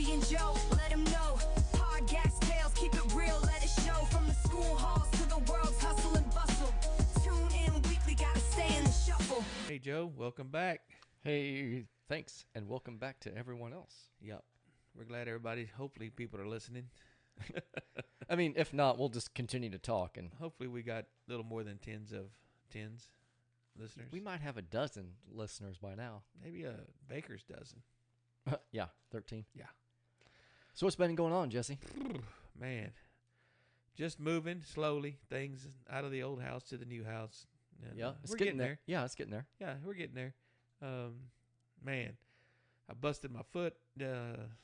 Jesse and Joe, let them know. Hard gas tales, keep it real, let it show. From the school halls to the world's hustle and bustle. Tune in weekly, gotta stay in the shuffle. Hey, Joe, welcome back. Hey, thanks, and welcome back to everyone else. Yep. We're glad everybody, hopefully people are listening. I mean, if not, we'll just continue to talk, and Hopefully we got a little more than tens listeners. we might have a dozen listeners by now. Maybe a baker's dozen. Yeah, 13. Yeah. So what's been going on, Jesse? Man, just moving slowly, things out of the old house to the new house. And, Yeah, it's we're getting there. Yeah, it's getting there. Yeah, we're getting there. Man, I busted my foot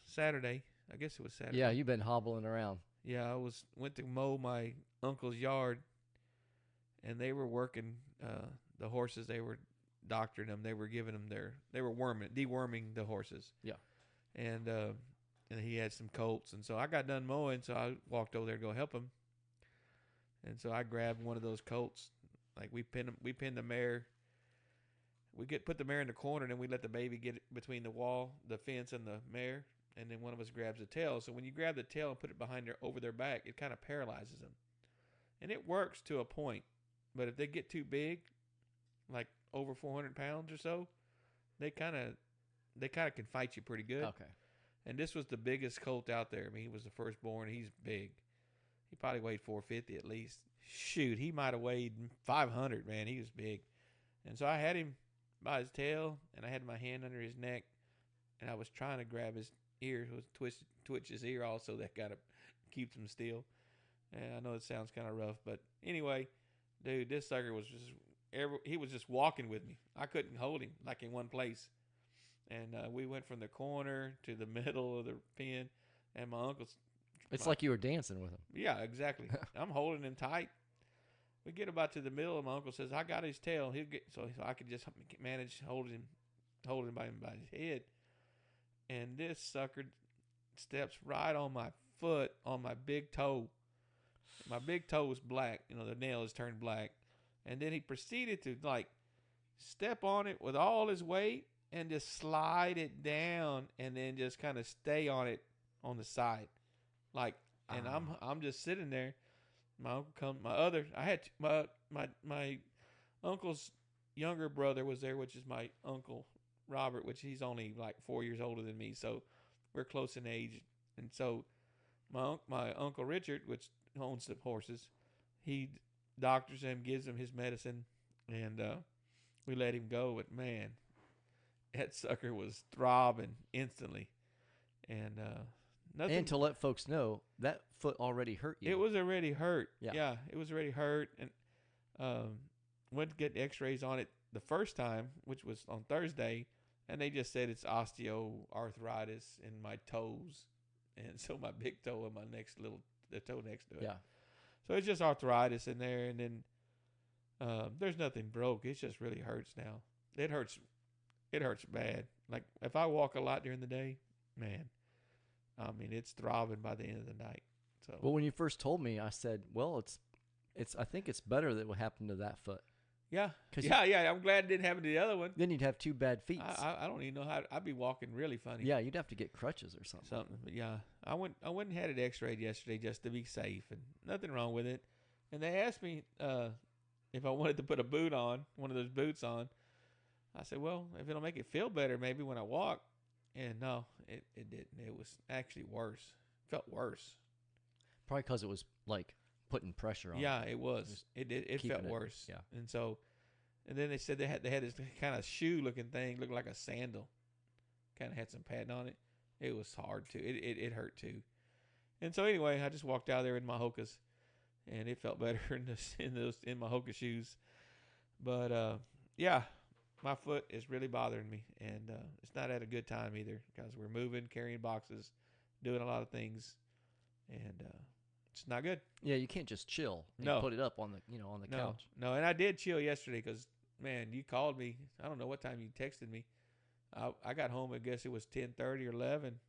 Saturday. I guess it was Saturday. Yeah, you've been hobbling around. Yeah, I went to mow my uncle's yard, and they were working the horses. They were doctoring them. They were giving them they were deworming the horses. Yeah. And he had some colts, and so I got done mowing, so I walked over there to go help him. And so I grabbed one of those colts. Like we pinned the mare. We put the mare in the corner, and then we let the baby get it between the fence, and the mare. And then one of us grabs the tail. So when you grab the tail and put it over their back, it kind of paralyzes them. And it works to a point. But if they get too big, like over 400 pounds or so, they kind of can fight you pretty good. Okay. And this was the biggest colt out there. I mean, he was the firstborn. He's big. He probably weighed 450 at least. Shoot, he might have weighed 500, man. He was big. And so I had him by his tail, and I had my hand under his neck, and I was trying to grab his ear, twitch his ear also. That got to keep him still. And I know it sounds kind of rough, but anyway, dude, this sucker was he was just walking with me. I couldn't hold him like in one place. And we went from the corner to the middle of the pen, and my uncle's. It's like you were dancing with him. Yeah, exactly. I'm holding him tight. We get about to the middle, and my uncle says, "I got his tail." So I could just manage holding him by his head. And this sucker steps right on my foot, on my big toe. My big toe was black. You know, the nail is turned black. And then he proceeded to, like, step on it with all his weight and just slide it down and then just kind of stay on it on the side. Like, and I'm just sitting there. My uncle my uncle's younger brother was there, which is my uncle Robert, which he's only like 4 years older than me, so we're close in age. And so my uncle Richard, which owns the horses, he doctors him, gives him his medicine, and we let him go. But man, that sucker was throbbing instantly, and nothing. And to let folks know, that foot already hurt you. It was already hurt. Yeah, it was already hurt, and went to get X-rays on it the first time, which was on Thursday. And they just said it's osteoarthritis in my toes. And so my big toe and the toe next to it. Yeah. So it's just arthritis in there. And then there's nothing broke. It just really hurts now. It hurts bad. Like if I walk a lot during the day, man, I mean, it's throbbing by the end of the night. So Well, when you first told me, I said, well, I think it's better that what happened to that foot. Yeah. I'm glad it didn't happen to the other one. Then you'd have two bad feet. I don't even know how. I'd be walking really funny. Yeah, you'd have to get crutches or something. But yeah, I went and had it X-rayed yesterday just to be safe, and nothing wrong with it. And they asked me if I wanted to put one of those boots on. I said, well, if it'll make it feel better, maybe when I walk. And no, it didn't. It was actually worse. It felt worse. Probably because it was like putting pressure on. Yeah, it was. It felt worse. Yeah. And then they said they had this kind of shoe looking thing, looked like a sandal. Kind of had some padding on it. It was hard too. It hurt too. And so anyway, I just walked out there in my Hokas, and it felt better in my Hoka shoes. But yeah, my foot is really bothering me, and it's not at a good time either because we're moving, carrying boxes, doing a lot of things, and it's not good. Yeah, you can't just chill and No. put it up on the couch. No, and I did chill yesterday because, man, you called me. I don't know what time you texted me. I got home, I guess it was 10:30 or 11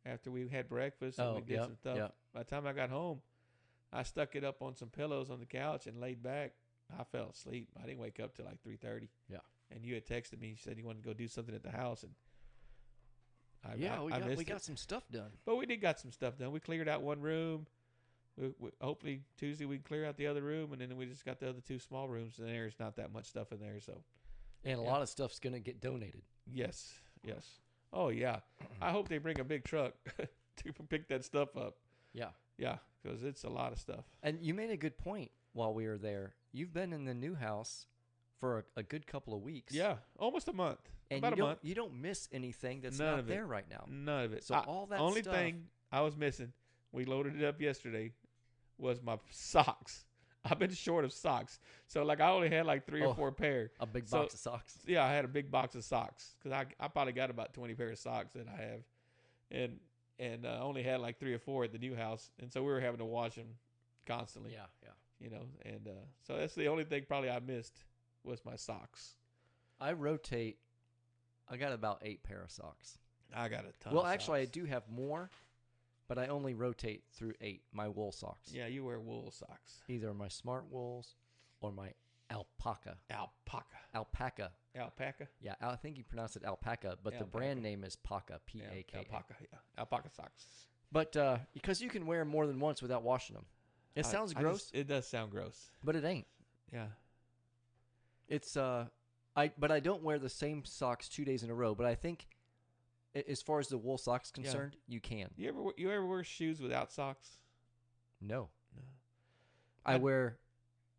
after we had breakfast and we did some stuff. Yep. By the time I got home, I stuck it up on some pillows on the couch and laid back. I fell asleep. I didn't wake up till like 3:30. Yeah. And you had texted me. You said you wanted to go do something at the house, and Yeah, I we missed got it. some stuff done. But we did got some stuff done. We cleared out one room. Hopefully Tuesday we can clear out the other room, and then we just got the other two small rooms, and there's not that much stuff in there. So And a Yeah. lot of stuff's gonna get donated. yes. Oh yeah. I hope they bring a big truck to pick that stuff up. Yeah. Yeah, because it's a lot of stuff. And you made a good point while we were there. You've been in the new house for a good couple of weeks. Yeah, almost a month. And About you a month. You don't miss anything that's None not of it. there right now. None of it. So all that only stuff- thing I was missing, we loaded it up yesterday, was my socks. I've been short of socks, so like I only had like 3 Oh. or 4 pair. A big So- box of socks. Yeah, I had a big box of socks because I probably got about 20 pair of socks that I have, and I only had like 3 or 4 at the new house, and so we were having to wash them constantly. Yeah. You know, and so that's the only thing probably I missed was my socks. I rotate. I got about 8 pair of socks. I got a ton. Well, of actually, I socks. do have more, but I only rotate through 8. My wool socks. Yeah, you wear wool socks. Either my smart wools or my alpaca. Alpaca. Yeah, I think you pronounce it alpaca, but the Alpaca. brand name is Paca. Yeah, P-A-K-A. alpaca. Yeah, alpaca socks. But because you can wear them more than once without washing them. It sounds gross, It does sound gross. but it ain't. Yeah. It's but I don't wear the same socks 2 days in a row. But I think, as far as the wool socks concerned, you can. You ever wear shoes without socks? No, No. I I'd- wear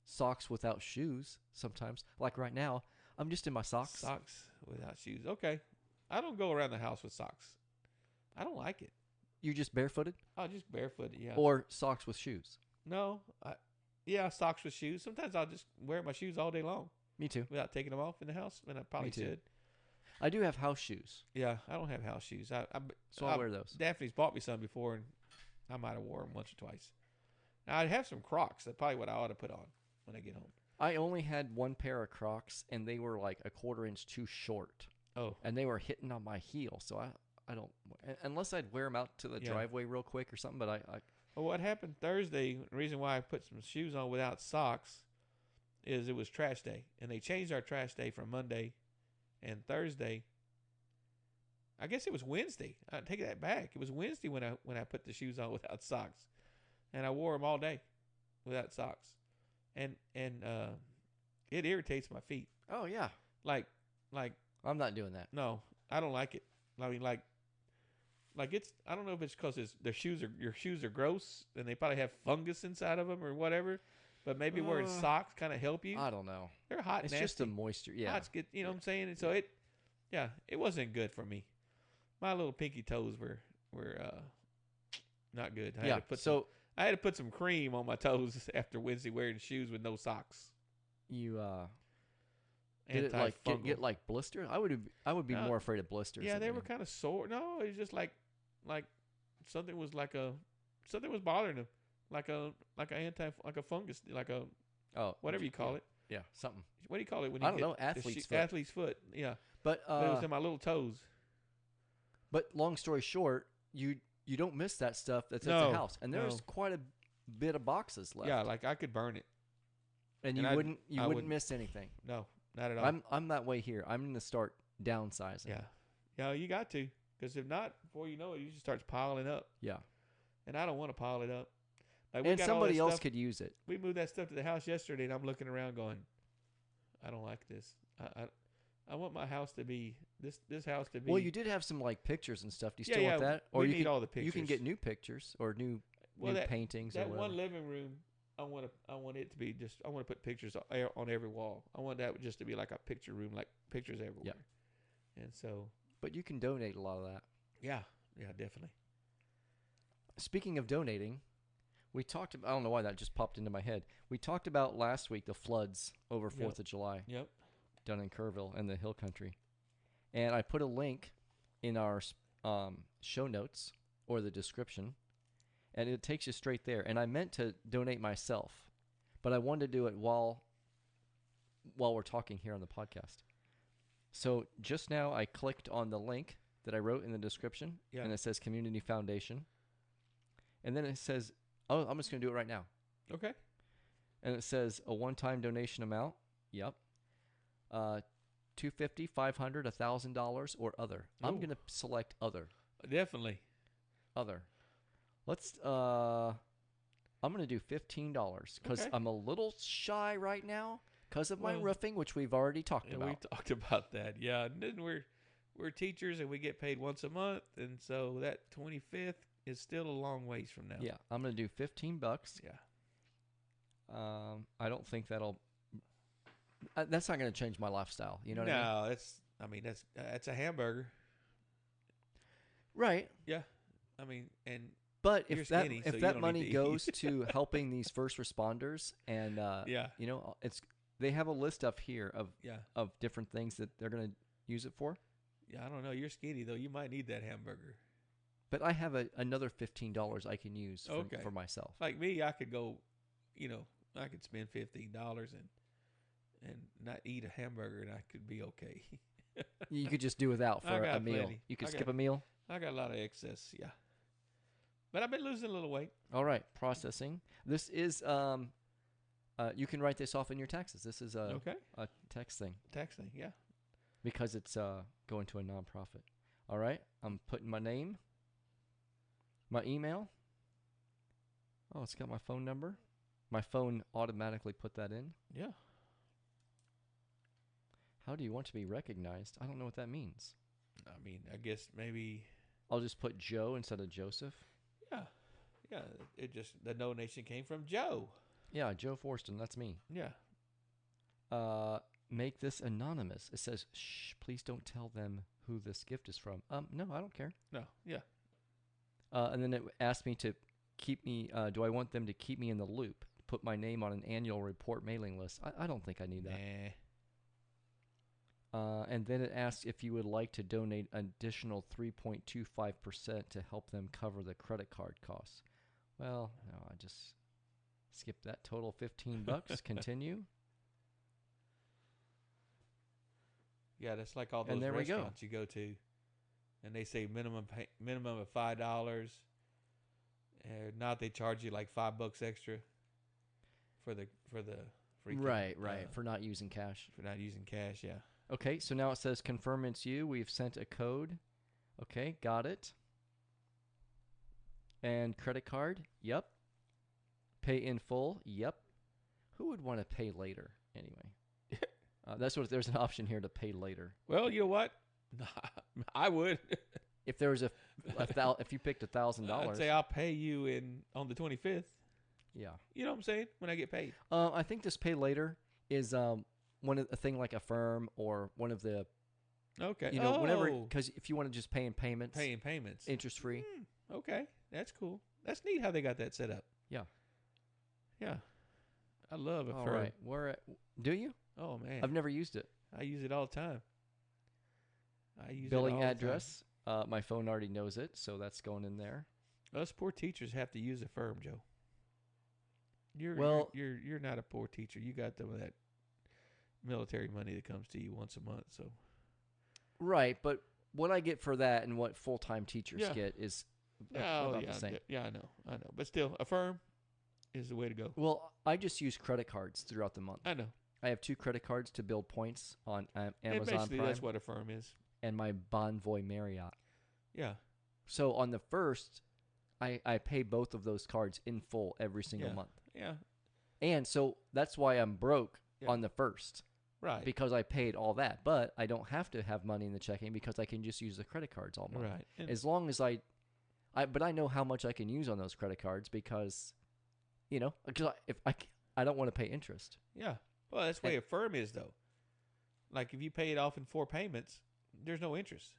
socks without shoes sometimes. Like right now, I'm just in my socks. Socks without shoes. Okay. I don't go around the house with socks. I don't like it. You just barefooted I'll just barefoot. Yeah. or socks with shoes. No. Yeah, socks with shoes. Sometimes I'll just wear my shoes all day long Me too. without taking them off in the house, and I probably Me too. should. I do have house shoes, Yeah, I don't have house shoes. so I wear those. Daphne's bought me some before, and I might have wore them once or twice. Now, I have some Crocs. That's probably what I ought to put on when I get home. I only had 1 pair of Crocs, and they were like a 1/4 inch too short, Oh, and they were hitting on my heel. So I don't, unless I'd wear them out to the Yeah. driveway real quick or something. But I well, what happened Thursday? The reason why I put some shoes on without socks is it was trash day, and they changed our trash day from Monday and Thursday. I guess it was Wednesday. I take that back. It was Wednesday when I put the shoes on without socks, and I wore them all day without socks, and it irritates my feet. oh yeah, Like I'm not doing that. no, I don't like it. I mean, like it's. I don't know if it's because your shoes are gross and they probably have fungus inside of them or whatever. But maybe wearing Uh, socks kind of help you. I don't know. They're hot, It's nasty. just the moisture. Yeah. Hots get, you know what I'm saying? And so it wasn't good for me. My little pinky toes were not good. I Yeah. had to put I had to put some cream on my toes after Wednesday wearing shoes with no socks. you did it like get like blisters? I would be No. more afraid of blisters. Yeah, than they were anything. kind of sore. No, it was just like something was something was bothering them, like a fungus, Oh, whatever you call it. Yeah, something. What do you call it when I you don't get know, the athlete's foot. Athlete's foot. Yeah, But but it was in my little toes. but long story short, you don't miss that stuff that's at No, the house, and there's no. quite a bit of boxes left. Yeah, like I could burn it. and and you I wouldn't wouldn't. miss anything. No, not at all. I'm that way here. I'm gonna start downsizing. Yeah, you got to, because if not, before you know it, you just starts piling up, Yeah. and I don't want to pile it up. Like we And got all somebody this else stuff- could use it. We moved that stuff to the house yesterday, and I'm looking around going, I don't like this. I want my house to be this house to be. Well, you did have some like pictures and stuff. Do you Yeah, still want yeah, that? Or we you need can, all the You can pictures. get new pictures or new paintings or that whatever. one living room. I want it to be just. I want to put pictures on every wall. I want that just to be like a picture room, like pictures everywhere. And so, But you can donate a lot of that. yeah, definitely. Speaking of donating, we talked about, I don't know why that just popped into my head. We talked about last week the floods over 4th of July Yep. down in Kerrville and the Hill Country. And I put a link in our show notes or the description, and it takes you straight there. And I meant to donate myself, but I wanted to do it while we're talking here on the podcast. So just now I clicked on the link that I wrote in the description, Yeah. and it says Community Foundation. And then it says, oh, I'm just going to do it right now. Okay. And it says a one-time donation amount. Yep. $250, $500, $1,000, or other. I'm Ooh. going to select other. Definitely. Other. Let's I'm going to do $15 cuz Okay. I'm a little shy right now cuz of my Well, roofing, which we've already talked And we about. talked about that. Yeah. And then we're teachers and we get paid once a month, and so that 25th is still a long ways from now. Yeah, I'm going to do $15. Yeah. I don't think that'll that's not going to change my lifestyle, you know what I mean? No, that's a hamburger. Right. Yeah. I mean, and But You're if that skinny, so if you that don't money need to goes eat. to helping these first responders and yeah. you know, it's they have a list up here Yeah. of different things that they're going to use it for. Yeah, I don't know. You're skinny though. You might need that hamburger. But I have another $15 I can use Okay. for myself. Like me, I could go, I could spend $15 and not eat a hamburger, and I could be okay. You could just do without I for a got meal. plenty. You could I skip got- a meal. I got a lot of excess, yeah. But I've been losing a little weight. All right, processing. This is you can write this off in your taxes. This is Okay. a tax thing Texting, yeah. because it's going to a nonprofit. All right, I'm putting my name, my email. Oh, it's got my phone number. My phone automatically put that in. Yeah. How do you want to be recognized? I don't know what that means. I mean, I guess maybe, I'll just put Joe instead of Joseph. yeah. Yeah, the donation came from Joe. Yeah, Joe Forston. That's me. Yeah. Make this anonymous. It says, shh, please don't tell them who this gift is from. No, I don't care. No, yeah. And then it asked me to keep me, do I want them to keep me in the loop? Put my name on an annual report mailing list. I don't think I need that. Nah. And then it asks if you would like to donate additional 3.25% to help them cover the credit card costs. Well, no, I just skip that total $15. Continue. Yeah, that's like all And those there we go. restaurants you go to, and they say minimum of $5. Not they charge you like $5 extra for the freaking, Right. For not using cash. for not using cash. Yeah. Okay, so now it says confirm it's you. We've sent a code. Okay, got it. And credit card? Yep. Pay in full? Yep. Who would want to pay later anyway? That's what there's an option here to pay later. Well, you know what? I would. If there was if you picked I'd $1,000, say I'll pay you on the 25th. yeah. You know what I'm saying? When I get paid. I think this pay later is one of a thing like Affirm or one of the Okay. whenever Oh, because if you want to just pay in payments, paying payments. interest free. Okay, that's cool. That's neat how they got that set up. Yeah. Yeah. I love it. All right. Do you? Oh man, I've never used it. I use it all the time. I use Billing it all the address. My phone already knows it, so that's going in there. time. Us poor teachers have to use Affirm, Joe. Well- You're not a poor teacher. You got some of that military money that comes to you once a month. So Right, but what I get for that and what full time teachers Yeah. get is oh about yeah, the same. yeah, I know, but still, Affirm is the way to go. Well, I just use credit cards throughout the month. I know. I have 2 credit cards to build points on And Amazon basically, Prime that's what Affirm is. and my Bonvoy Marriott. Yeah. So on the first, I pay both of those cards in full every single Yeah. month. Yeah. And so that's why I'm broke Yeah. on the first Right. because I paid all that. But I don't have to have money in the checking because I can just use the credit cards all month. Right. And- As long as but I know how much I can use on those credit cards because, because I don't want to pay interest. Yeah. Well, that's the way Affirm is, though. Like, if you pay it off in 4 payments, there's no interest.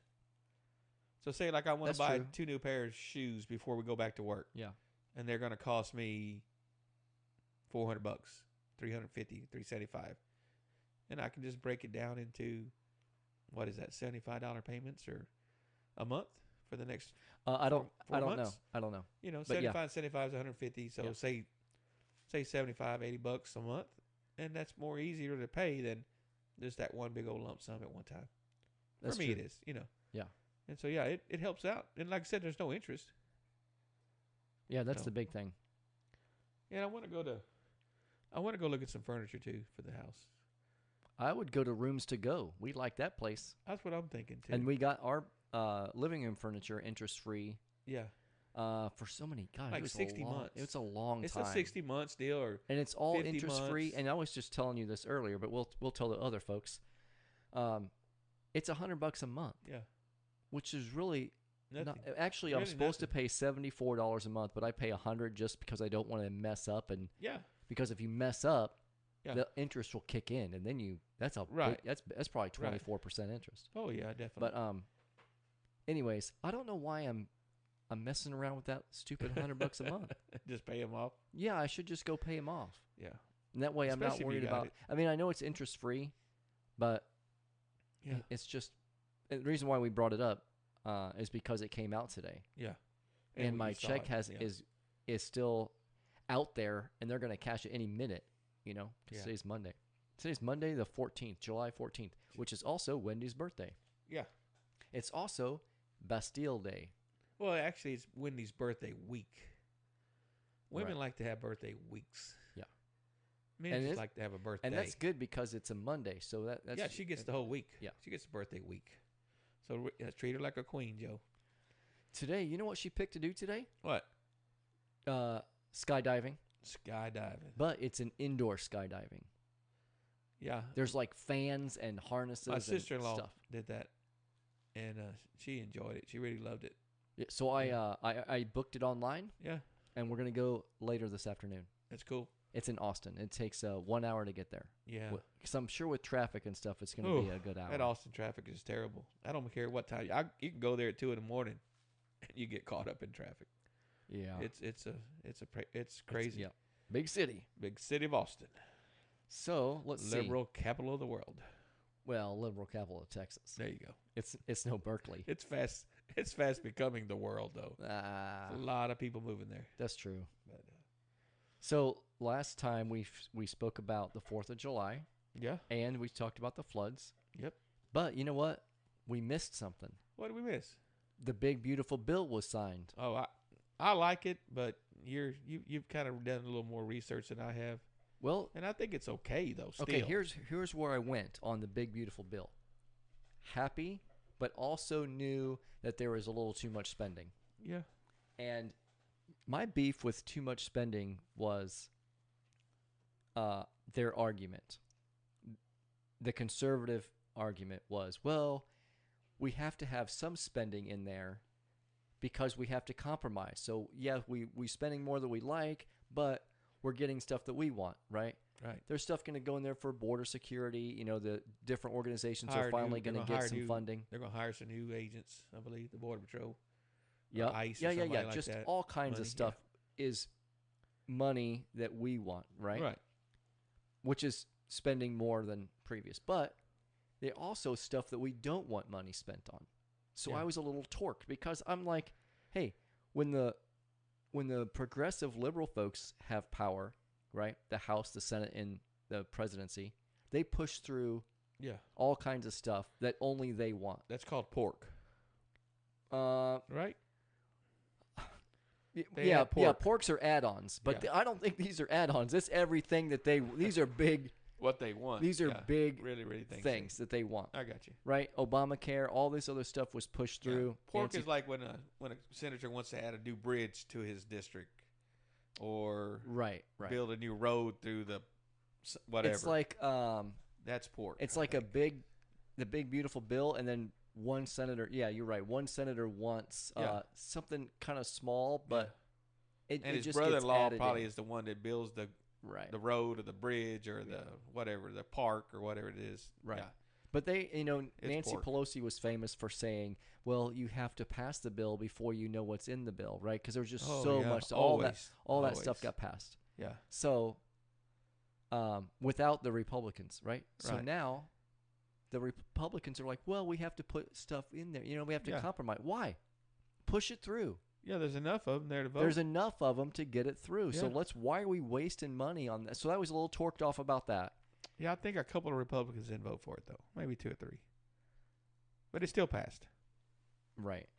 So, say, like, I want That's to buy true. 2 new pairs of shoes before we go back to work. Yeah. And they're going to cost me $400, $350, $375. And I can just break it down into, what is that, $75 payments or a month for the next, I don't know. months? I don't know. But yeah. 75 is 150. So, Yeah. say $75, $80 a month. And that's more easier to pay than just that one big old lump sum at one time. That's For me, true. it is, Yeah. And so, yeah, it helps out. And like I said, there's no interest. Yeah, that's So- the big thing. And I want to go look at some furniture too for the house. I would go to Rooms to Go. We like that place. That's what I'm thinking too. And we got our living room furniture interest free yeah, for so many. God, Like it was 60 a long, months. It's a long it's time. a 60 months deal, or And it's all 50 interest free. months. And I was just telling you this earlier, but we'll tell the other folks. It's $100 a month, yeah, which is really nothing. not. Actually, I'm Really supposed nothing. to pay $74 a month, but I pay $100 just because I don't want to mess up. And Yeah, because if you mess up, Yeah. the interest will kick in, and then that's a Right. that's probably Right. 24% interest. oh yeah, definitely. But anyways, I don't know why I'm messing around with that stupid $100 a month. just pay them off. Yeah, I should just go pay them off. Yeah, And that way I'm not Especially if you worried got about it. I mean, I know it's interest free, but yeah, it's just the reason why we brought it up is because it came out today. yeah. And we my saw check it, yeah. is still out there, and they're going to cash it any minute, you know. 'Cause Yeah. Today's Monday. Today's Monday the 14th, July 14th, which is also Wendy's birthday. Yeah. It's also Bastille Day. Well, actually, it's Wendy's birthday week. Women Right. like to have birthday weeks. Yeah. Men And just it's- like to have a birthday. And that's good because it's a Monday, so that's yeah, she gets the whole week. Yeah. She gets the birthday week. So treat her like a queen, Joe. Today, you know what she picked to do today? What? Skydiving, Skydiving. but it's an indoor skydiving. Yeah. There's like fans and harnesses My and sister-in-law stuff. did that, and she enjoyed it. She really loved it. Yeah, so I booked it online, Yeah, and we're gonna go later this afternoon. that's cool. It's in Austin. It takes 1 hour to get there. Yeah. Because I'm sure with traffic and stuff, it's gonna be Ooh, a good hour. That Austin traffic is terrible. I don't care what time. You can go there at 2 in the morning, and you get caught up in traffic. Yeah, It's crazy. Yeah, big city. Big city of Austin, So let's see. liberal capital of the world. Well, liberal capital of Texas. There you go. It's no Berkeley. It's fast. It's fast becoming the world, though. Ah, A lot of people moving there. that's true. But, So last time we spoke about the 4th of July, yeah. and we talked about the floods. Yep. But you know what? We missed something. What did we miss? The big beautiful bill was signed. Oh, I like it, but you've kind of done a little more research than I have, Well, and I think it's okay though. Still. okay, here's where I went on the big beautiful bill. Happy, but also knew that there was a little too much spending. Yeah. And my beef with too much spending was their argument. The conservative argument was, well, we have to have some spending in there because we have to compromise. So, yeah, we spending more than we like, but we're getting stuff that we want, right? Right. There's stuff going to go in there for border security. You know, the different organizations Hire are finally they're going to gonna get hire some new- funding. They're going to hire some new agents, I believe, the Border Patrol. Yeah, ICE or yeah. somebody like Just that. all kinds Money, of stuff is money that we want, right? Right. Which is spending more than previous. But they also stuff that we don't want money spent on. So Yeah. I was a little torqued because I'm like, hey, when the progressive liberal folks have power, right? The House, the Senate, and the presidency, they push through Yeah. all kinds of stuff that only they want. That's called pork, Uh, right? Y- They yeah, add yeah. pork. Porks are add-ons, but Yeah. I don't think these are add-ons. It's everything that they. These are big. What they want. These are Yeah. big really, really things that they want, I got you. right? Obamacare, all this other stuff was pushed Yeah. through. Pork Anti- is like when a senator wants to add a new bridge to his district, or right. build a new road through the whatever. It's like That's pork. it's I like think. the big beautiful bill, and then one senator. Yeah, you're right. One senator wants Yeah. something kind of small, but it and his just gets brother-in-law added probably in. is the one that builds the Right. road or the bridge or the whatever, the park or whatever it is. Right. Yeah. But they, Nancy pork. Pelosi was famous for saying, "Well, you have to pass the bill before you know what's in the bill, right?" Because there's just Oh, so yeah. much. Always. All that stuff Always. got passed. Yeah. So, without the Republicans, right? So Right. now, the Republicans are like, "Well, we have to put stuff in there. We have to Yeah. compromise. Why? Push it through. Yeah, there's enough of them there to vote. There's enough of them to get it through. So Yeah. why are we wasting money on that?" So that was a little torqued off about that. Yeah, I think a couple of Republicans didn't vote for it though. Maybe 2 or 3. But it still passed. Right.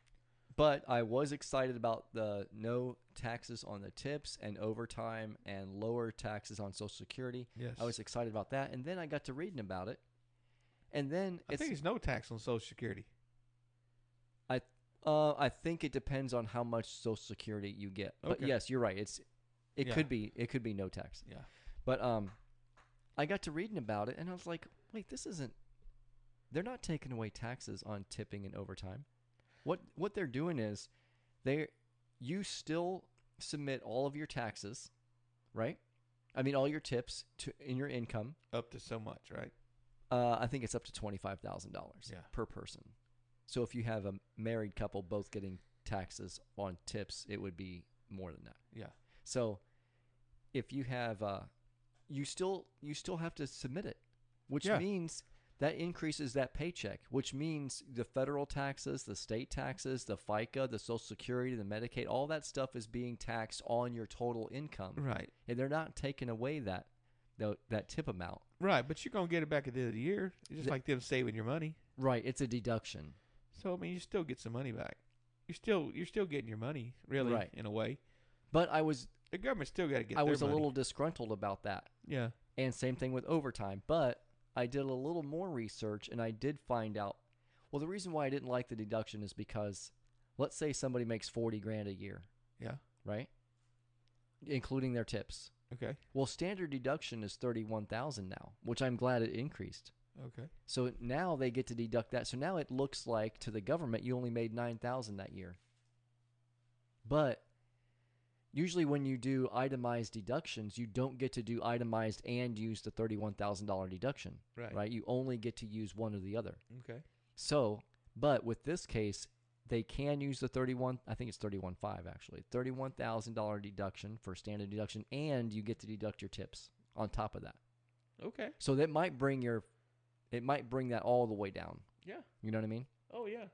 But I was excited about the no taxes on the tips and overtime and lower taxes on Social Security. Yes. I was excited about that. And then I got to reading about it. And then I think it's no tax on Social Security. I think it depends on how much Social Security you get. But Okay. yes, you're right. It Yeah. could be no tax. Yeah. But I got to reading about it and I was like, wait, this isn't. They're not taking away taxes on tipping and overtime. What they're doing is you still submit all of your taxes, right? I mean all your tips in your income. Up to so much, right? I think it's up to $25,000 Yeah. per person. So if you have a married couple both getting taxes on tips, it would be more than that. Yeah. So if you have, you still have to submit it, which Yeah. means that increases that paycheck, which means the federal taxes, the state taxes, the FICA, the Social Security, the Medicaid, all that stuff is being taxed on your total income. Right. And they're not taking away that tip amount. Right, but you're gonna get it back at the end of the year. It's just like them saving your money. Right. It's a deduction. So I mean, you still get some money back. You're still getting your money, really, Right. in a way. But I was The government still got to get. I their was a money. little disgruntled about that. Yeah. And same thing with overtime. But I did a little more research and I did find out. Well, the reason why I didn't like the deduction is because let's say somebody makes 40 grand a year, Yeah. right? Including their tips. Okay. Well, standard deduction is 31,000 now, which I'm glad it increased. Okay. So now they get to deduct that. So now it looks like to the government you only made 9,000 that year. But usually when you do itemized deductions, you don't get to do itemized and use the $31,000 deduction, Right. You only get to use one or the other. Okay. So, but with this case, they can use the 31, I think it's 31.5 actually, $31,000 deduction for standard deduction, and you get to deduct your tips on top of that. Okay. So that might bring that all the way down. Yeah. You know what I mean? Oh yeah.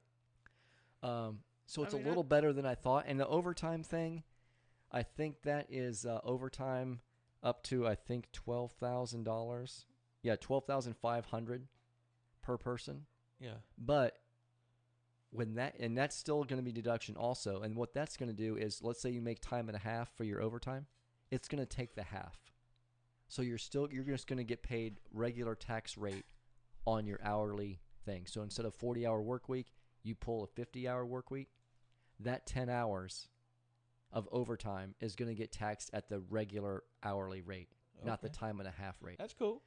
So it's I mean, a little better than I thought. And the overtime thing, I think that is overtime up to I think $12,000. Yeah, $12,500 per person. Yeah. But that's still going to be deduction also. And what that's going to do is, let's say you make time and a half for your overtime, it's going to take the half. So you're just going to get paid regular tax rate on your hourly thing. So instead of 40-hour work week, you pull a 50-hour work week. That 10 hours of overtime is going to get taxed at the regular hourly rate, not the Okay. time and a half rate. That's cool.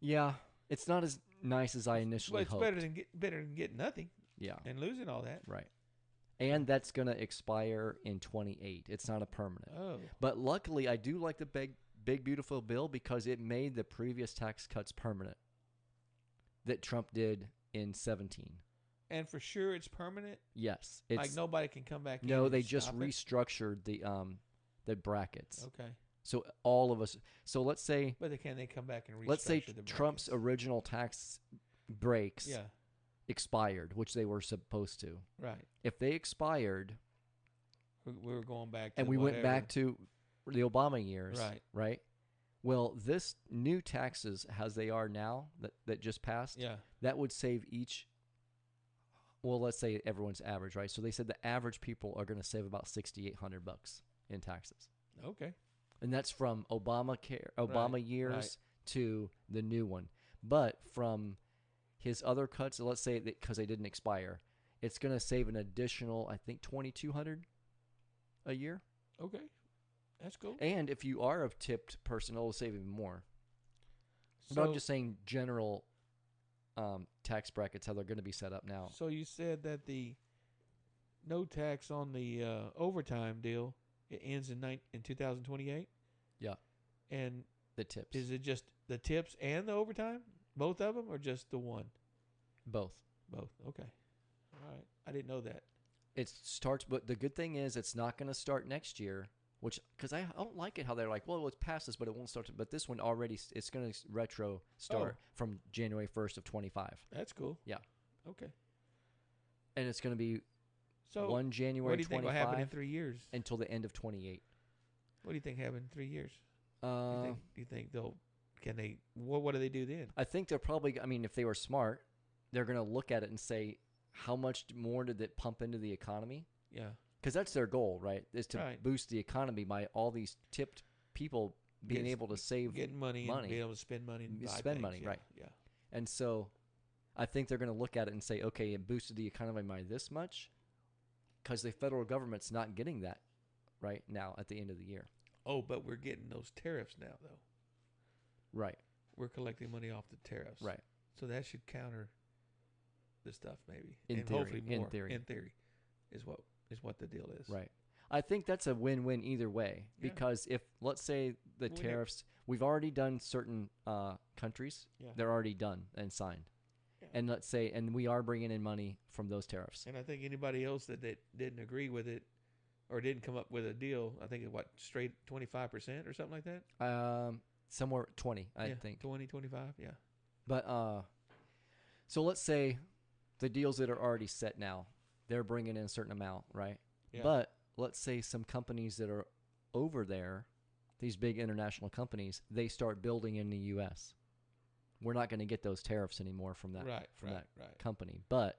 Yeah, it's not as nice as I initially But it's hoped. better than getting nothing Yeah, and losing all that. right. And that's going to expire in 28. It's not a permanent. Oh. But luckily, I do like the big beautiful bill because it made the previous tax cuts permanent that Trump did in 17. And for sure, it's permanent. Yes, Like nobody can come back. no, in they and just stop it? restructured the brackets. Okay. So all of us. So let's say But they come back and restructure let's say the Trump's brackets. original tax breaks Yeah. expired, which they were supposed to. Right. If they expired We were going back to and we went whatever. back to the Obama years, Right. right? Well, this new taxes as they are now that just passed, Yeah. that would save each. Well, let's say everyone's average, right? So they said the average people are going to save about $6,800 in taxes, Okay. and that's from Obama Right, years right. to the new one. But from his other cuts, let's say because they didn't expire, it's going to save an additional, I think, $2,200 a year. Okay. That's cool. And if you are a tipped person, it'll save even more. But I'm just saying general tax brackets, how they're going to be set up now. So you said that the no tax on the overtime deal, it ends in 2028? Yeah. And The tips. is it just the tips and the overtime? Both of them or just the one? Both. Both. Okay. All right. I didn't know that. It starts, but the good thing is it's not going to start next year, because I don't like it how they're like, well, it's passes, but it won't start. But this one already, it's going to retro start from January 1st of 25. That's cool. Yeah. Okay. And it's going to be So 1 January what do you think will happen in 25 3 years? until the end of 28. What do you think happened in 3 years? Do you think they'll? Can they? What do they do then? I think they're probably, I mean, if they were smart, they're going to look at it and say, how much more did it pump into the economy? Yeah. Because that's their goal, right? Is to Right. boost the economy by all these tipped people being Get- able to save. Getting money and money. being able to spend money and buy Spend things. money, Yeah. right. Yeah. And so I think they're going to look at it and say, okay, it boosted the economy by this much because the federal government's not getting that right now at the end of the year. Oh, but we're getting those tariffs now, though. Right. We're collecting money off the tariffs. Right. So that should counter the stuff, maybe. In and theory, hopefully more. in theory. Is what the deal is. Right. I think that's a win-win either way Yeah. because if, let's say, the Well, yeah. tariffs, we've already done certain countries, Yeah. they're already done and signed. Yeah. And let's say, and we are bringing in money from those tariffs. And I think anybody else that didn't agree with it or didn't come up with a deal, I think it straight 25% or something like that. Somewhere 20, I think. 20, 25, yeah. But so let's say the deals that are already set now, they're bringing in a certain amount, right? Yeah. But let's say some companies that are over there, these big international companies, they start building in the U.S. We're not going to get those tariffs anymore from that right, that company, but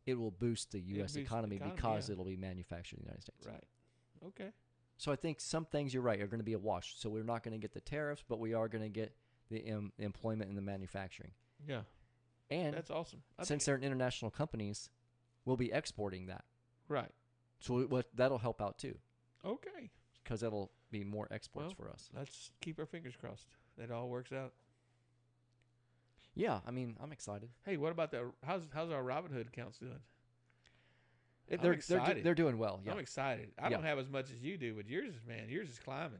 it will boost the U.S. boosts the economy economy, because yeah. it'll be manufactured in the United States. Right. Okay. So I think some things, you're right, are going to be a wash. So we're not going to get the tariffs, but we are going to get the employment and the manufacturing. Yeah. And That's awesome. since they're international companies, we'll be exporting that. Right. So that'll help out too, Okay. because that'll be more exports Well, for us. Let's keep our fingers crossed that all works out. Yeah, I mean, I'm excited. Hey, what about how's our Robinhood accounts doing? They're excited. they're doing well. Yeah. I'm excited. I don't have as much as you do, but yours is climbing.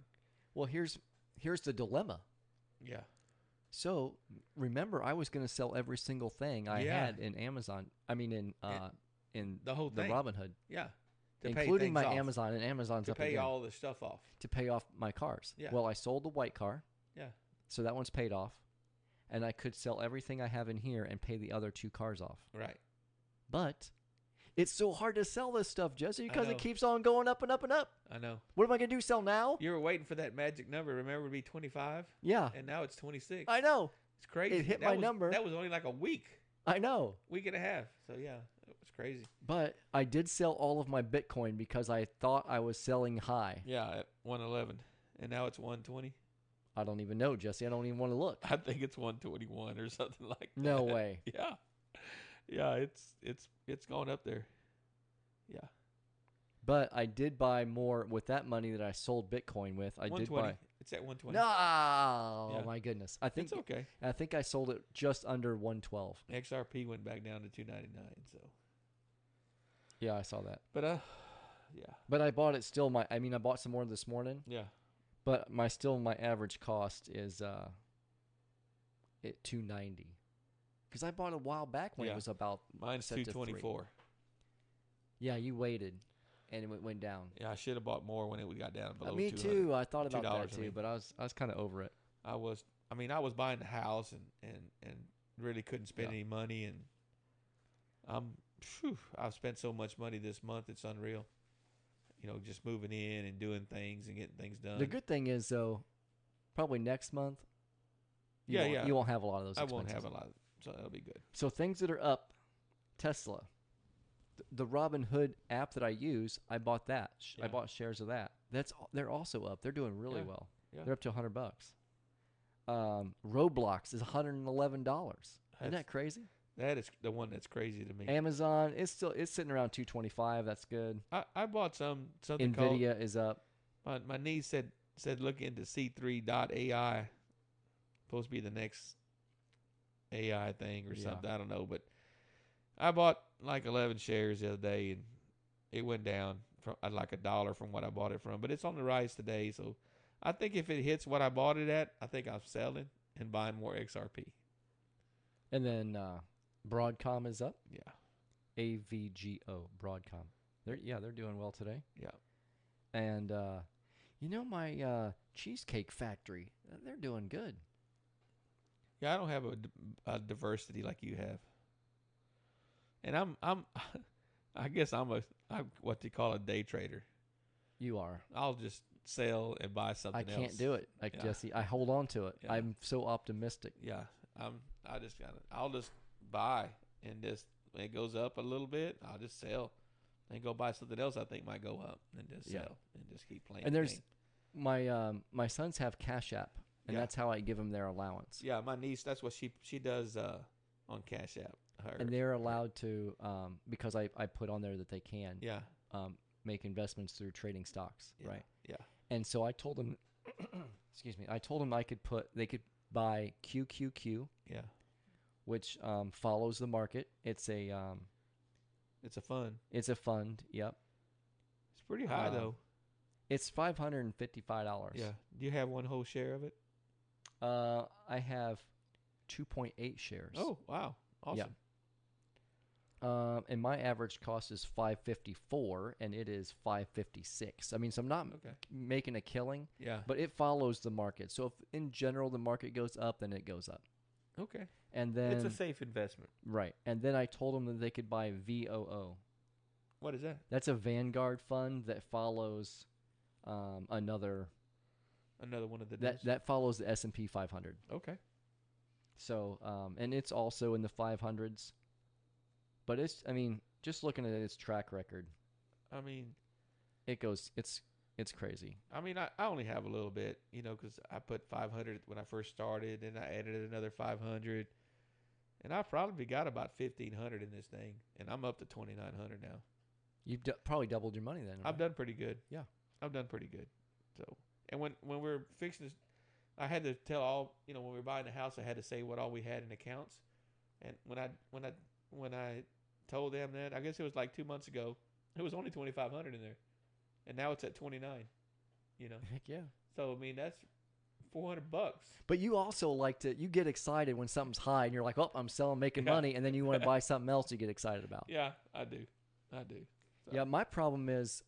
Well, here's the dilemma. Yeah. So remember, I was going to sell every single thing I Yeah. had in Amazon. I mean, in The whole thing. Robinhood, Yeah. To including my pay things off. Amazon, and Amazon's To up pay again, all the stuff off. to pay off my cars. Yeah. Well, I sold the white car, Yeah. so that one's paid off, and I could sell everything I have in here and pay the other 2 cars off. Right. But it's so hard to sell this stuff, Jesse, because know. it keeps on going up and up and up. I know. What am I going to do, sell now? You were waiting for that magic number. Remember to be 25, Yeah, and now it's 26. I know. It's crazy. It hit That my was- number. That was only like a week I know. and a half. So yeah, it was crazy. But I did sell all of my Bitcoin because I thought I was selling high. Yeah, at 111, and now it's 120. I don't even know, Jesse. I don't even want to look. I think it's 121 or something like that. No way. Yeah. Yeah, it's going up there. Yeah. But I did buy more with that money that I sold Bitcoin with. I did 120. buy. It's at 120. No, Yeah. my goodness. I think It's okay. I think I sold it just under 112. XRP went back down to 299. So, Yeah, I saw that. but yeah, But I bought it still. I bought some more this morning. yeah. But my average cost is at $290. Because I bought a while back when Yeah. it was about Mine's set to 224. Yeah, you waited, and it went down. Yeah, I should have bought more when it got down below. Me 200. too. I thought about $2, that I too, mean. but I was kind of over it. I was buying the house and really couldn't spend Yeah. any money, and I've spent so much money this month, it's unreal. You know, just moving in and doing things and getting things done. The good thing is, though, probably next month, Yeah, yeah. you won't have a lot of those I expenses. won't have a lot, so that'll be good. So things that are up, Tesla, the Robinhood app that I use, I bought that. I Yeah. bought shares of that. They're also up. They're doing really Yeah. well. Yeah. They're up to $100. Roblox is $111. Isn't That's- that crazy? That is the one that's crazy to me. Amazon it's sitting around $225. That's good. I bought something called. Nvidia is up. My niece said look into C3.ai. Supposed to be the next AI thing or Yeah. something. I don't know, but I bought like 11 shares the other day, and it went down from like $1 from what I bought it from. But it's on the rise today, so I think if it hits what I bought it at, I think I'm selling and buying more XRP. And then Broadcom is up. Yeah, AVGO Broadcom. They're doing well today. yeah. And my Cheesecake Factory, they're doing good. Yeah, I don't have a diversity like you have. And I'm I guess I'm what they call a day trader. You are. I'll just sell and buy something I else. can't do it, like Yeah. Jesse. I hold on to it. Yeah. I'm so optimistic. Yeah, I'll just buy, and just when it goes up a little bit, I'll just sell and go buy something else I think might go up, and just Yeah. sell and just keep playing. And the there's game. my sons have Cash App, and Yeah. that's how I give them their allowance. Yeah, my niece, that's what she does. on Cash App. Or- And they're allowed to, because I put on there that they can yeah, make investments through trading stocks, yeah, right? Yeah. And so I told them, excuse me, I told them they could buy QQQ, Yeah. which follows the market. It's a It's a fund. Yep. It's pretty high though. It's $555. Yeah. Do you have one whole share of it? I have 2.8 shares. Oh, wow. Awesome. And my average cost is $554, and it is $556. I mean, so I'm not Okay. making a killing, Yeah. but it follows the market. So if in general the market goes up, then it goes up. Okay. And then It's a safe investment. right, and then I told them that they could buy VOO. What is that? That's a Vanguard fund that follows another Another one of the that follows the S&P 500. Okay. So and it's also in the 500s. But I mean, just looking at its track record, I mean, it's crazy. I only have a little bit, because I put 500 when I first started, and I added another 500, and I probably got about 1,500 in this thing, and I'm up to 2,900 now. You've probably doubled your money then. I've right? done pretty good. Yeah. I've done pretty good. So, and when we're fixing this, I had to tell all, when we were buying the house, I had to say what all we had in accounts, and when I told them that, I guess it was like 2 months ago, it was only 2,500 in there, and now it's at 29. Heck yeah. So I mean that's $400. But you also you get excited when something's high and you're like, oh, I'm selling, making Yeah. money, and then you want to buy something else you get excited about. Yeah, I do. So. Yeah, my problem is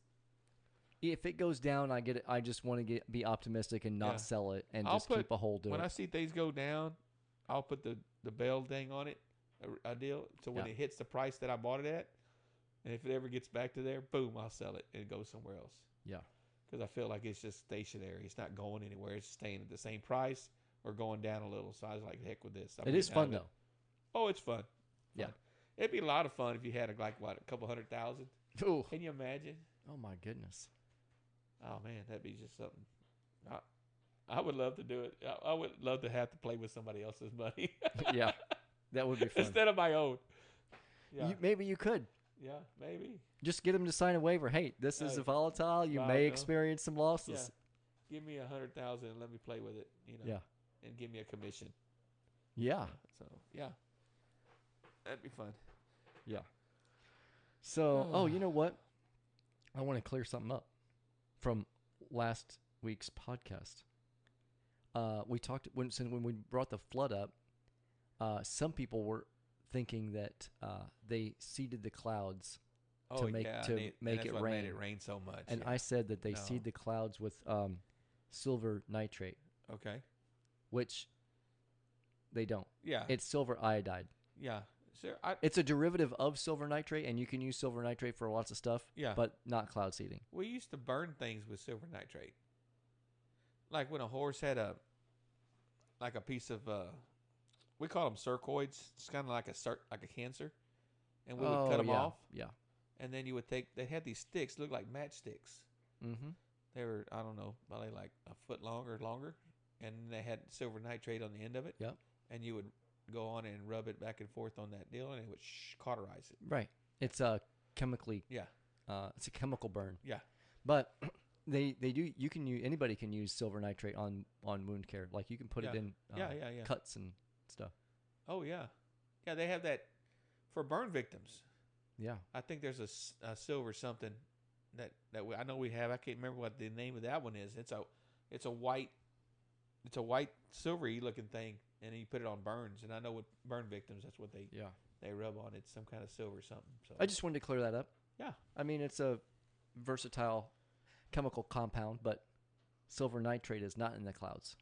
if it goes down, I just want to be optimistic and not Yeah. sell it and I'll just keep put- a hold to When it. I see things go down, I'll put the bell thing on it, a deal. So when Yeah. it hits the price that I bought it at, and if it ever gets back to there, boom, I'll sell it and go somewhere else. Yeah. Because I feel like it's just stationary. It's not going anywhere. It's staying at the same price or going down a little. So I was like, heck with this. It is fun, though. Oh, it's fun. Yeah. It'd be a lot of fun if you had a couple 100,000. Ooh. Can you imagine? Oh, my goodness. Oh man, that'd be just something. I would love to do it. I would love to have to play with somebody else's money. Yeah. That would be fun. Instead of my own. Yeah. Maybe you could. Yeah, maybe. Just get them to sign a waiver. Hey, this is Hey, volatile. You may volatile. experience some Yeah. losses. Give me 100,000 and let me play with it. Yeah. And give me a commission. Yeah. So yeah, that'd be fun. Yeah. So, you know what? I want to clear something up from last week's podcast. We talked when we brought the flood up. Some people were thinking that they seeded the clouds Oh make- yeah, to and make that's it what rain. made it rain so much. and yeah. I said that they No. seed the clouds with silver nitrate, Okay. which they don't. Yeah. It's silver iodide. Yeah. Sure. It's a derivative of silver nitrate, and you can use silver nitrate for lots of stuff. Yeah. But not cloud seeding. We used to burn things with silver nitrate. Like when a horse had a piece of we call them circoids. It's kind of like a cancer, and we would cut them yeah. off, Yeah. and then you would they had these sticks, look like matchsticks. Mm-hmm. They were, I don't know, probably like a foot longer, and they had silver nitrate on the end of it. Yep. And you would go on and rub it back and forth on that deal, and it would cauterize it. Right. It's chemically. Yeah. It's a chemical burn. Yeah. But they do. You can use anybody can use silver nitrate on wound care. Like you can put it in Yeah. cuts and stuff. Oh yeah, yeah. They have that for burn victims. Yeah. I think there's a silver something that I know we have. I can't remember what the name of that one is. It's a white silvery looking thing, and you put it on burns. And I know with burn victims, that's what they rub on. It's some kind of silver something. So I just wanted to clear that up. yeah, I mean, it's a versatile chemical compound, but silver nitrate is not in the clouds.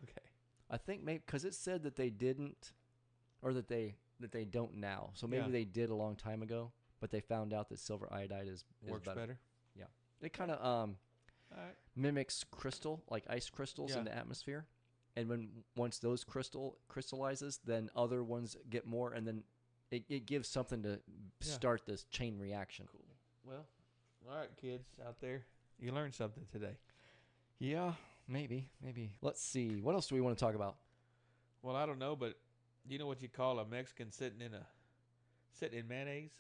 okay, I think maybe because it said that they didn't, or that they don't now. So maybe Yeah. they did a long time ago, but they found out that silver iodide is works better. Yeah. It kind of All right. mimics crystal, like ice crystals in Yeah. the atmosphere. And once those crystallizes, then other ones get more, and then it gives something to start this chain reaction. Cool. Well, all right, kids out there, you learned something today. Yeah, maybe. Let's see. What else do we want to talk about? Well, I don't know, but You know what you call a Mexican sitting in mayonnaise?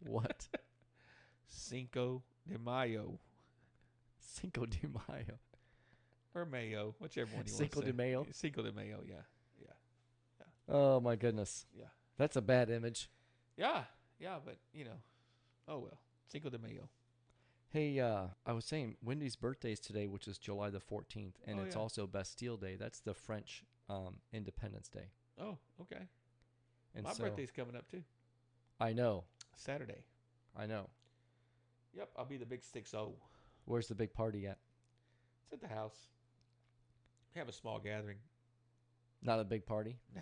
What? Cinco de Mayo Cinco de Mayo. or Mayo, whichever one you Cinco want to de say. Mayo. Cinco de Mayo, yeah, Oh my goodness. yeah, That's a bad image. yeah, yeah. But oh well, Cinco de Mayo. Hey, I was saying Wendy's birthday is today, which is July the 14th, and Oh, it's yeah. also Bastille Day. That's the French Independence Day. Oh, okay. And My so birthday's coming up too. I know. Saturday. I know. Yep, I'll be the big 6-0. Where's the big party at? It's at the house. We have a small gathering. Not a big party. Nah,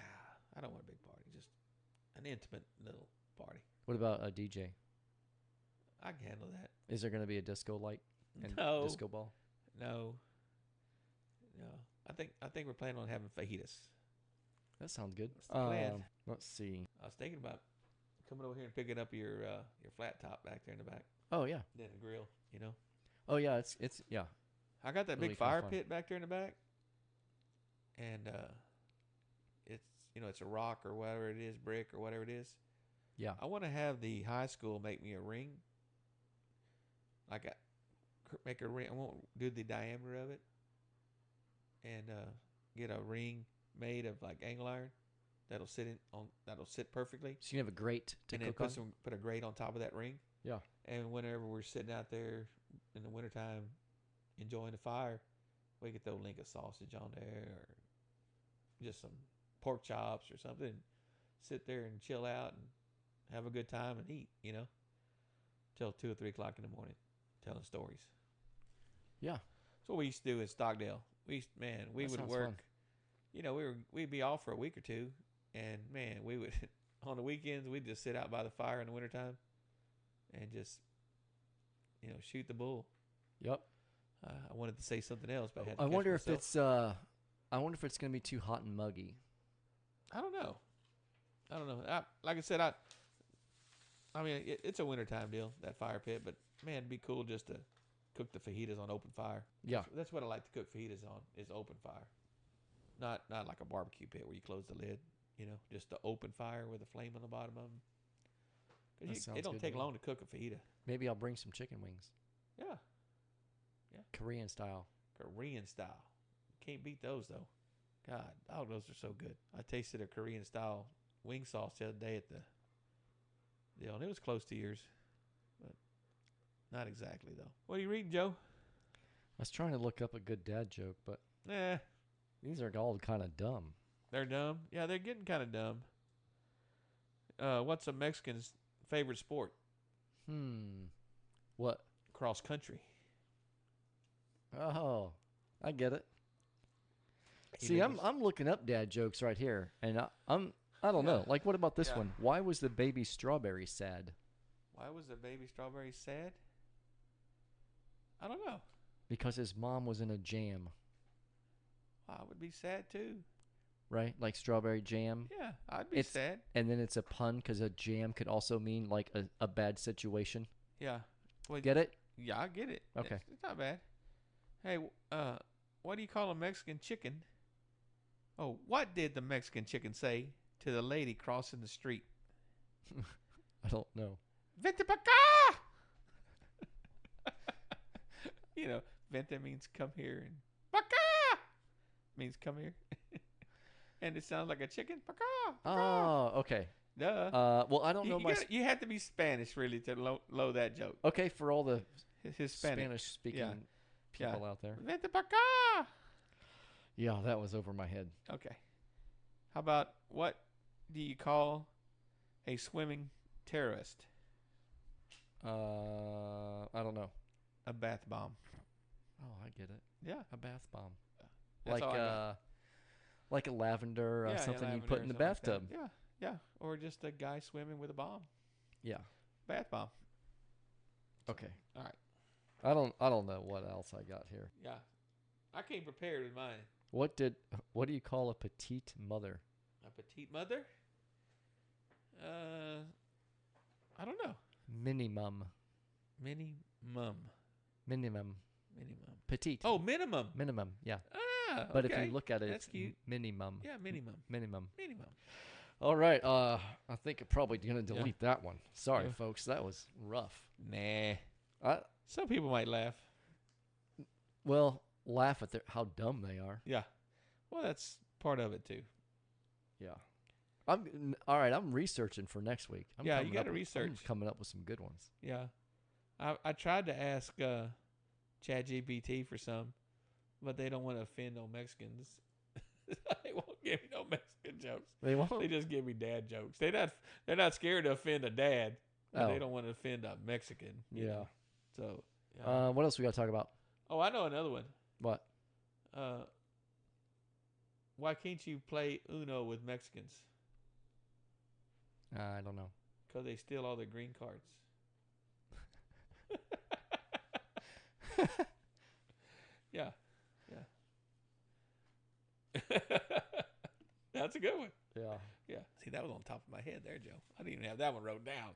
I don't want a big party. Just an intimate little party. What about a DJ? I can handle that. Is there going to be a disco light and No, disco ball? no. I think we're planning on having fajitas. That sounds good. That's the plan. Let's see. I was thinking about coming over here and picking up your flat top back there in the back, Oh yeah. then the grill. Oh yeah. It's yeah. I got that Really big kinda fire fun. pit back there in the back, and it's a rock or whatever it is, brick or whatever it is. Yeah. I want to have the high school make me a ring. Make a ring. I won't do the diameter of it, and get a ring made of like angle iron that'll sit perfectly. So you can have a grate to And then cook on. put a grate on top of that ring. Yeah. And whenever we're sitting out there in the wintertime enjoying the fire, we could throw a link of sausage on there or just some pork chops or something. Sit there and chill out and have a good time and eat, till 2 or 3 o'clock in the morning, telling stories. Yeah. That's what we used to do in Stockdale. We That would sounds work. fun. We'd be off for a week or two, and man, we would on the weekends we'd just sit out by the fire in the wintertime and just shoot the bull. Yep. I wanted to say something else, but I had to I catch wonder if myself. I wonder if it's going to be too hot and muggy. I don't know. Like I said, it's a wintertime deal, that fire pit, but man, it'd be cool just to cook the fajitas on open fire. Yeah. That's what I like to cook fajitas on, is open fire. Not like a barbecue pit where you close the lid, just the open fire with a flame on the bottom of them. That Because sounds it don't good take to me. long to cook a fajita. Maybe I'll bring some chicken wings, Yeah, Korean style. Korean style. Can't beat those though. God, oh, those are so good. I tasted a Korean style wing sauce the other day at the deal, and it was close to yours, but not exactly though. What are you reading, Joe? I was trying to look up a good dad joke, but Nah, these are all kind of dumb. they're dumb. Yeah, they're getting kind of dumb. What's a Mexican's favorite sport? What? Cross country. Oh, I get it. He See, lives- I'm looking up dad jokes right here, and I don't Yeah. know. Like, what about this Yeah. one? Why was the baby strawberry sad? Why was the baby strawberry sad? I don't know. Because his mom was in a jam, I would be sad too. right? Like strawberry jam. Yeah, I'd be It's- sad. And then it's a pun because a jam could also mean like a bad situation. Yeah. Well, Get it? Yeah, I get it. Okay. It's not bad. Hey, what do you call a Mexican chicken? Oh, what did the Mexican chicken say to the lady crossing the street? I don't know. Vente pa' acá! Vente means come here, and pa' acá means come here. And it sounds like a chicken. Pa' acá, pa' acá. Oh, okay. Duh. Well, I don't know my. You have to be Spanish really to load that joke. Okay, for all the Hispanic. Spanish-speaking Yeah. people out there. Vente pa' acá. Yeah, that was over my head. Okay. How about what do you call a swimming terrorist? I don't know. A bath bomb. Oh, I get it. Yeah. A bath bomb. That's all I got. Like a lavender, Yeah, something you lavender put or in the something like that. bathtub. Yeah, yeah. Or just a guy swimming with a bomb. Yeah. Bath bomb. Okay. All right. I don't know what else I got here. Yeah. I came prepared with mine. What do you call a petite mother? A petite mother? I don't know. Minimum. Mini mum. Minimum. Minimum. Petite. Oh, minimum. Minimum, yeah. Ah, But if okay. you look at it, That's it's cute. minimum. Yeah, minimum. Minimum. Minimum. All right. I think I'm probably gonna delete that one. Sorry, Yeah. folks. That was rough. Nah. I Some people might laugh. well laugh at how dumb they are. Yeah. Well, that's part of it too. Yeah. All right. I'm researching for next week. Yeah, you coming gotta up with- research. I'm coming up with some good ones. Yeah. I tried to ask ChatGPT for some, but they don't want to offend no Mexicans. They won't give me no Mexican jokes. They won't. They just give me dad jokes. They're not scared to offend a dad, but they Oh. don't want to offend a Mexican. you Yeah. know. So. Yeah. What else we got to talk about? Oh, I know another one. What? Why can't you play Uno with Mexicans? I don't know. Because they steal all their green cards. Yeah. That's a good one. Yeah. Yeah. See, that was on top of my head there, Joe. I didn't even have that one wrote down.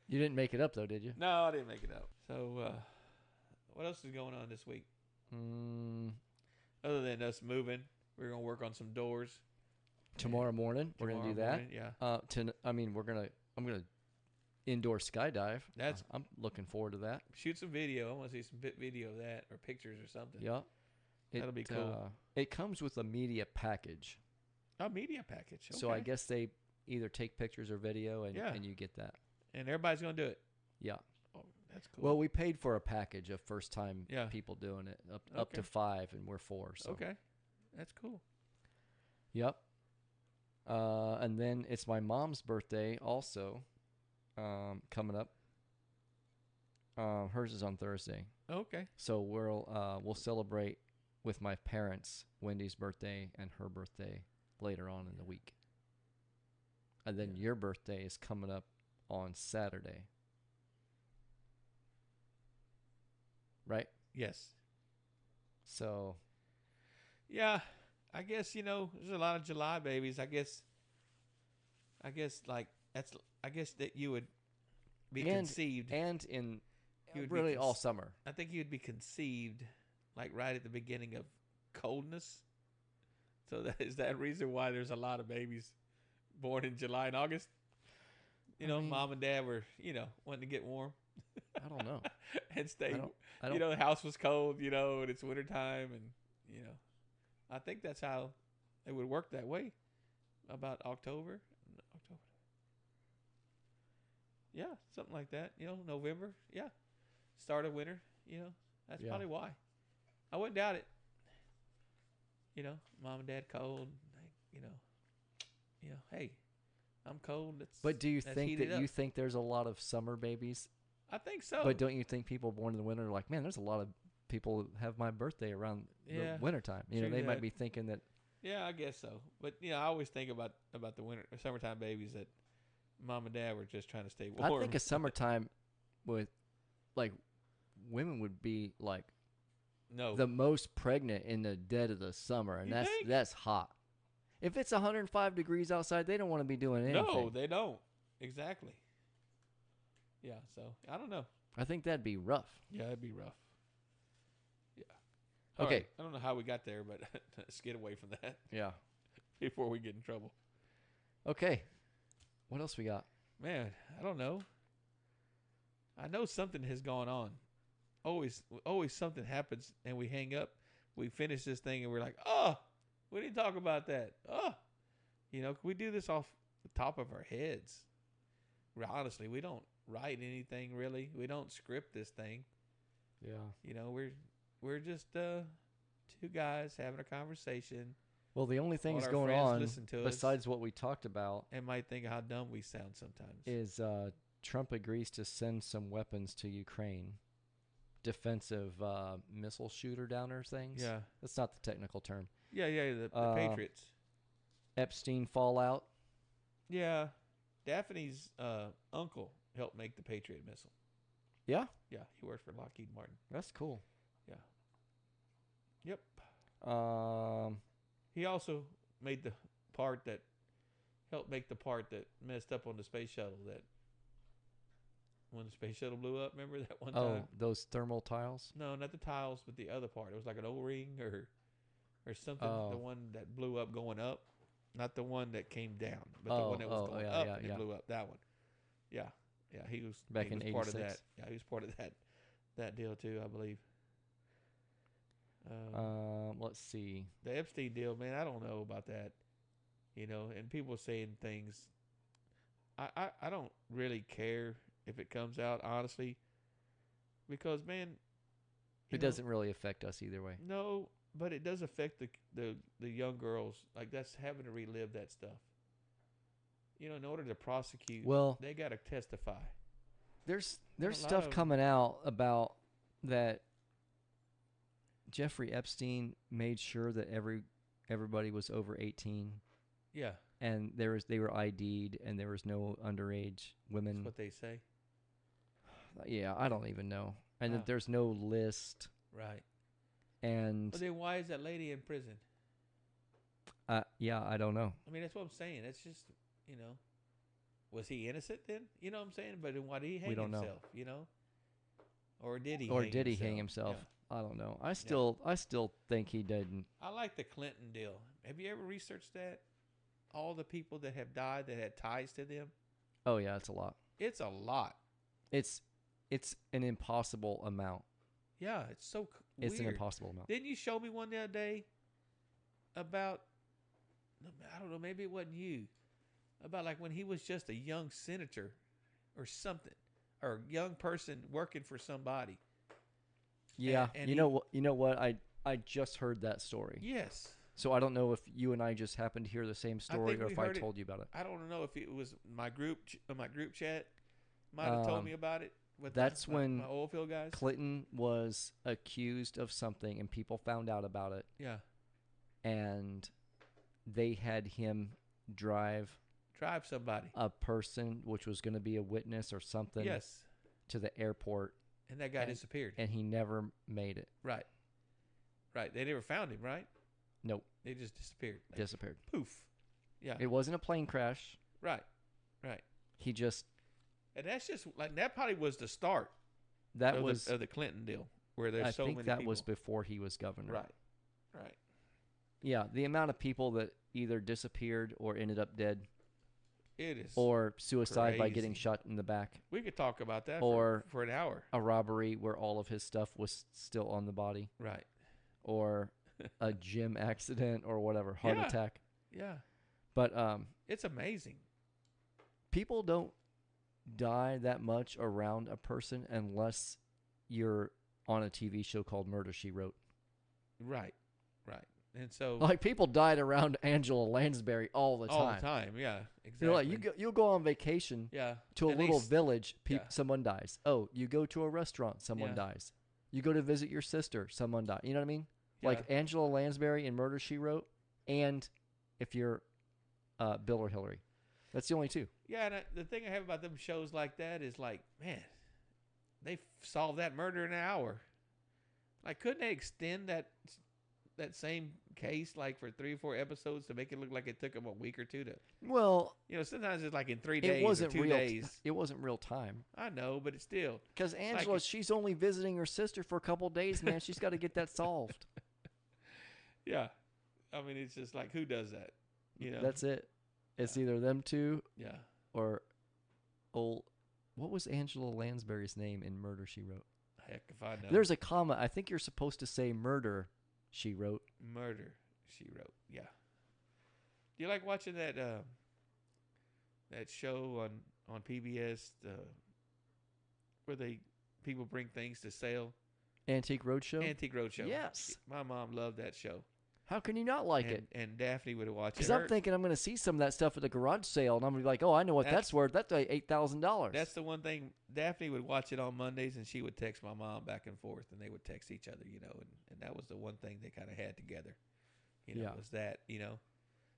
You didn't make it up though, did you? No, I didn't make it up. So, what else is going on this week? Other than us moving, we're going to work on some doors. Tomorrow morning, we're gonna do Tomorrow that. morning, yeah. I'm gonna indoor skydive. That's- I'm looking forward to that. Shoot some video. I want to see some video of that or pictures or something. Yeah. That'll be cool. It comes with a media package, A media package. so I okay. guess they either take pictures or video, and Yeah. and you get that. And everybody's going to do it. Yeah. Oh, that's cool. Well, we paid for a package of first time Yeah. people doing it, up Okay. to 5, and we're 4. So. Okay. That's cool. Yep. And then it's my mom's birthday also, coming up. Hers is on Thursday, Okay. so we'll celebrate with my parents Wendy's birthday and her birthday later on in the week. And then your birthday is coming up on Saturday, right? Yes. So Yeah. I guess, there's a lot of July babies. I guess that you would be conceived. and in You would be really all summer. I think you'd be conceived like right at the beginning of coldness. So is that reason why there's a lot of babies born in July and August? I mean- Mom and dad were, wanting to get warm I don't know. and stay. I don't. The house was cold, and it's wintertime and, I think that's how it would work that way. About October. Yeah, something like that. November. Yeah. Start of winter. That's Yeah. probably why. I wouldn't doubt it. Mom and dad cold. Hey, I'm cold. But do you let's think heat that it you up. think there's a lot of summer babies? I think so. But don't you think people born in the winter are like, man, there's a lot of people who have my birthday around Yeah, the wintertime. true They might that. be thinking that. Yeah, I guess so. But I always think about the summertime babies that mom and dad were just trying to stay warm. I think a summertime with, like, women would be like no. the most pregnant in the dead of the summer, and You that's think? that's hot. If it's 105 degrees outside, they don't want to be doing anything. No, they don't. Exactly. Yeah, so I don't know. I think that'd be rough. Yeah, it'd be rough. Yeah. Okay. Right. I don't know how we got there, but let's get away from that Yeah. before we get in trouble. Okay. What else we got? Man, I don't know. I know something has gone on. Always something happens and we hang up. We finish this thing and we're like, oh, we didn't talk about that. Oh, we do this off the top of our heads. Honestly, we don't write anything really. We don't script this thing. Yeah. We're just two guys having a conversation Well, the only things our going friends on listen to us. besides what we talked about and might think how dumb we sound sometimes. is Trump agrees to send some weapons to Ukraine, defensive missile shooter downer things. Yeah. That's not the technical term. Yeah, the Patriots. Epstein fallout. Yeah. Daphne's uncle helped make the Patriot missile. Yeah, Yeah, he works for Lockheed Martin. that's cool. Yeah. Yep. He also made the part that helped make the part that messed up on the space shuttle that when the space shuttle blew up. Remember that one Oh, time? those thermal tiles. No, not the tiles, but the other part. It was like an O-ring or something. Oh. The one that blew up going up, not the one that came down, but the Oh, one that was oh, going yeah, up yeah, and yeah. it blew up. That one. Yeah, yeah. He was Back he in was part of 86? that. Yeah, he was part of that deal too, I believe. Let's see. The Epstein deal, man. I don't know about that. You know, and people saying things. I don't really care if it comes out, honestly, because man, It doesn't really affect us either way. No, but it does affect the young girls. Like that's having to relive that stuff. You know, in order to prosecute, Well, they got to testify. there's a lot stuff of- coming out about that Jeffrey Epstein made sure that everybody was over 18 Yeah, and they were ID'd and there was no underage women. that's what they say. Yeah, I don't even know. And Wow. that there's no list Right. and But then why is that lady in prison? yeah, I don't know. I mean, that's what I'm saying. It's just, you know, was he innocent then? You know what I'm saying? But then why did he hang don't know. himself? You know, or did he? Hang himself? Yeah. I don't know. I still think he didn't. I like the Clinton deal. Have you ever researched that? All the people that have died that had ties to them. Oh yeah, it's a lot. It's a lot. It's an impossible amount. Yeah, it's so It's an weird. impossible amount. Didn't you show me one the other day about, I don't know, maybe it wasn't you, about like when he was just a young senator or something, or a young person working for somebody. Yeah, and you know what? I just heard that story. Yes. So I don't know if you and I just happened to hear the same story think or we if I heard it. told you about it. I don't know if it was my group chat might have told me about it. With That's when my oil field guys. Clinton was accused of something and people found out about it Yeah. and they had him drive Somebody. a person which was going to be a witness or something Yes. to the airport And that guy disappeared. and he never made it. Right. Right. They never found him, right? Nope, They just disappeared. Like, disappeared. poof. Yeah. It wasn't a plane crash. Right. Right. He just And that's just like that probably was the start that of, was of the Clinton deal, where there's I so think many that people. was before he was governor. Right. Right. Yeah, the amount of people that either disappeared or ended up dead It is. or suicide by getting crazy. shot in the back, We could talk about that or- for an hour. a robbery where all of his stuff was still on the body, Right. or a gym accident or whatever, heart Yeah. attack. Yeah. But It's amazing. people don't die that much around a person unless you're on a TV show called Murder, She Wrote. Right. Right. And so Like people died around Angela Lansbury all the time. all the time. Yeah. Exactly. You're like you'll go on vacation Yeah. to a And they little s- village, yeah. someone dies. Oh, you go to a restaurant, someone Yeah. dies. You go to visit your sister, someone dies. You know what I mean? Like Yeah. Angela Lansbury in Murder, She Wrote, and if you're Bill or Hillary. That's the only two. Yeah, and the thing I have about them shows like that is like, man, they solved that murder in an hour. Like, couldn't they extend that same case like for 3 or 4 episodes to make it look like it took them a week or two to, Well, you know, sometimes it's like in 3 days it wasn't or 2 real. days. It wasn't real time. I know, but it's still. Because Angela, it- she's only visiting her sister for a couple days, man. She's got to get that solved. Yeah, I mean, it's just like, who does that? You know, That's it. It's either them two yeah. or old. What was Angela Lansbury's name in Murder, She Wrote? Heck, if I know. There's a comma. I think you're supposed to say murder, she wrote. Murder, She Wrote. Yeah. Do you like watching that that show on PBS where people bring things to sale? Antique Roadshow? Antique Roadshow. Yes. My mom loved that show. How can you not like and, it? And Daphne would watch it. Because I'm thinking I'm going to see some of that stuff at the garage sale, and I'm going to be like, oh, I know what That's- that's worth. That's like $8,000. That's the one thing. Daphne would watch it on Mondays, and she would text my mom back and forth, and they would text each other, you know, and that was the one thing they kind of had together, you know, Yeah. was that, you know.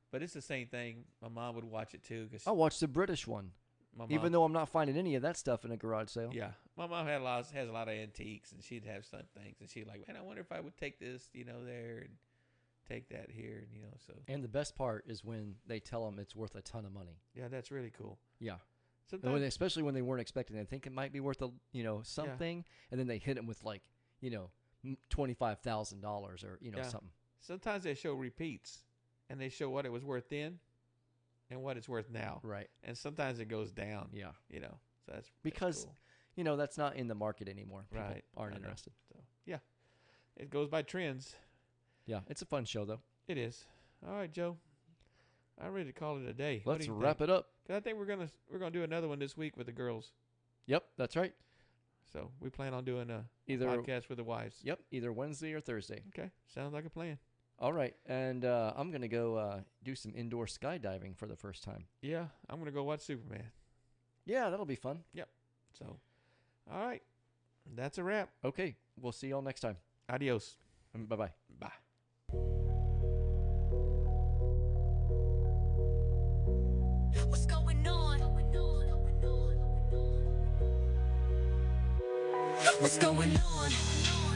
But it's the same thing. My mom would watch it too, because I watched the British one, my mom, even though I'm not finding any of that stuff in a garage sale. yeah, my mom has a lot of antiques, and she'd have some things, and she'd like, man, I wonder if I would take this, you know, there and take that here, and you know, so And the best part is when they tell them it's worth a ton of money. yeah, that's really cool. Yeah. And Sometimes, especially when they weren't expecting. They think it might be worth something, and then they hit them with like $25,000 or Yeah. something. sometimes they show repeats, and they show what it was worth then, and what it's worth now. Right. And sometimes it goes down. Yeah. So that's Because cool. that's not in the market anymore. People Right. aren't I know. interested. So yeah, it goes by trends. Yeah, it's a fun show though. It is. All right, Joe. I'm ready to call it a day. What Let's do you wrap think? it up. 'Cause I think we're gonna do another one this week with the girls. Yep, that's right. So we plan on doing a Either podcast with the wives. Yep, either Wednesday or Thursday. Okay, sounds like a plan. All right, and I'm gonna go do some indoor skydiving for the first time. Yeah, I'm gonna go watch Superman. Yeah, that'll be fun. So, all right, that's a wrap. Okay, we'll see y'all next time. Adios. Bye bye. Bye. What's going on? What's going on?